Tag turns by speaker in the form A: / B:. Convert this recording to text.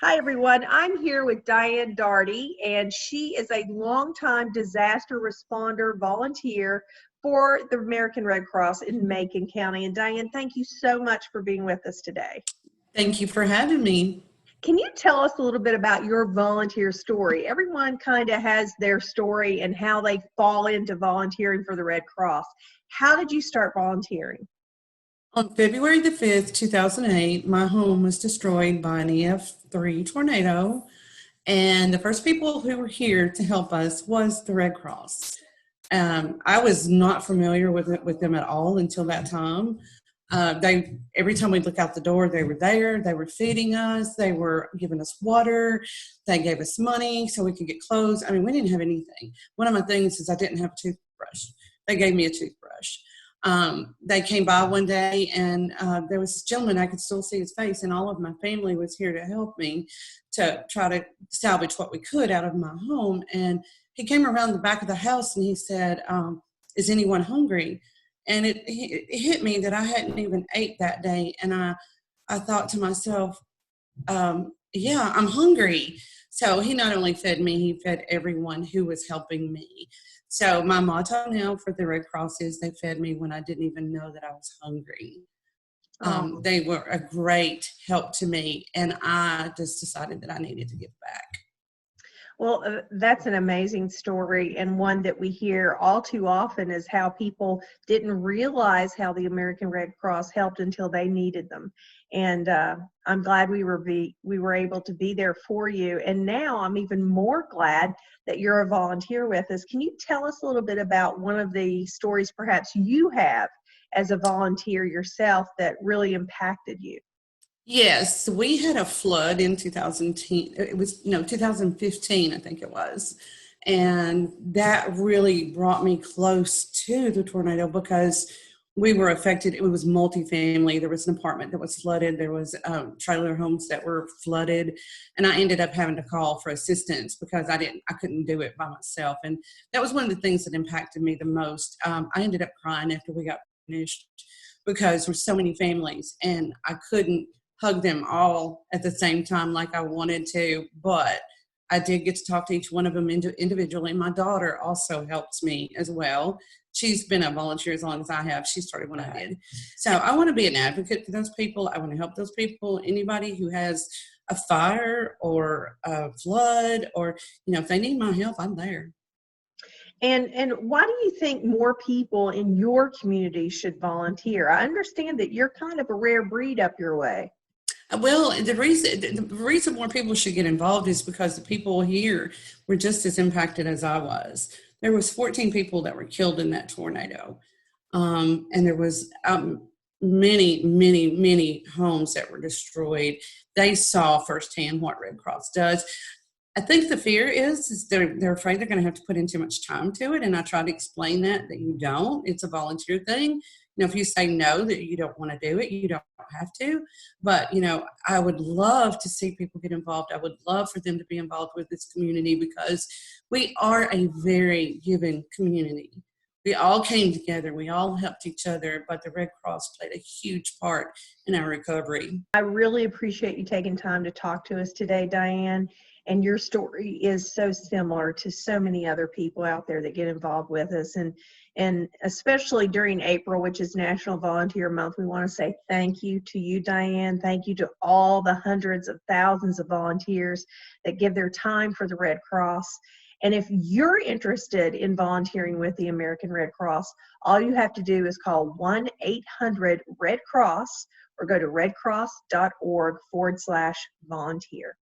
A: Hi, everyone. I'm here with Diane Daugherty, and she is a longtime disaster responder volunteer for the American Red Cross in Macon County. And Diane, thank you so much for being with us today.
B: Thank you for having me.
A: Can you tell us a little bit about your volunteer story? Everyone kind of has their story and how they fall into volunteering for the Red Cross. How did you start volunteering?
B: On February the 5th, 2008, my home was destroyed by an EF3 tornado, and the first people who were here to help us was the Red Cross. I was not familiar with them at all until that time. Every time we'd look out the door, they were there. They were feeding us. They were giving us water. They gave us money so we could get clothes. I mean, we didn't have anything. One of my things is I didn't have a toothbrush. They gave me a toothbrush. They came by one day, and there was this gentleman, I could still see his face, and all of my family was here to help me to try to salvage what we could out of my home. And he came around the back of the house and he said, is anyone hungry? And it hit me that I hadn't even ate that day. And I thought to myself, yeah, I'm hungry. So he not only fed me, he fed everyone who was helping me. So my motto now for the Red Cross is they fed me when I didn't even know that I was hungry. They were a great help to me, and I just decided that I needed to give back.
A: Well, that's an amazing story, and one that we hear all too often is how people didn't realize how the American Red Cross helped until they needed them. And I'm glad we were able to be there for you. And now I'm even more glad that you're a volunteer with us. Can you tell us a little bit about one of the stories perhaps you have as a volunteer yourself that really impacted you?
B: Yes, we had a flood in 2010. It was, 2015, I think it was. And that really brought me close to the tornado because we were affected. It was multifamily. There was an apartment that was flooded. There was trailer homes that were flooded. And I ended up having to call for assistance because I couldn't do it by myself. And that was one of the things that impacted me the most. I ended up crying after we got finished because there were so many families and I couldn't hug them all at the same time like I wanted to, but I did get to talk to each one of them individually. My daughter also helps me as well. She's been a volunteer as long as I have. She started when I did. So I want to be an advocate for those people. I want to help those people. Anybody who has a fire or a flood or, if they need my help, I'm there.
A: And why do you think more people in your community should volunteer? I understand that you're kind of a rare breed up your way.
B: Well, the reason more people should get involved is because the people here were just as impacted as I was. There was 14 people that were killed in that tornado. And there was many, many, many homes that were destroyed. They saw firsthand what Red Cross does. I think the fear is they're afraid they're going to have to put in too much time to it. And I try to explain that you don't. It's a volunteer thing. If you say no, that you don't want to do it, you don't have to. But, I would love to see people get involved. I would love for them to be involved with this community because we are a very giving community. We all came together. We all helped each other, but the Red Cross played a huge part in our recovery.
A: I really appreciate you taking time to talk to us today, Diane. And your story is so similar to so many other people out there that get involved with us. And especially during April, which is National Volunteer Month, we want to say thank you to you, Diane. Thank you to all the hundreds of thousands of volunteers that give their time for the Red Cross. And if you're interested in volunteering with the American Red Cross, all you have to do is call 1-800-RED-CROSS or go to redcross.org/volunteer.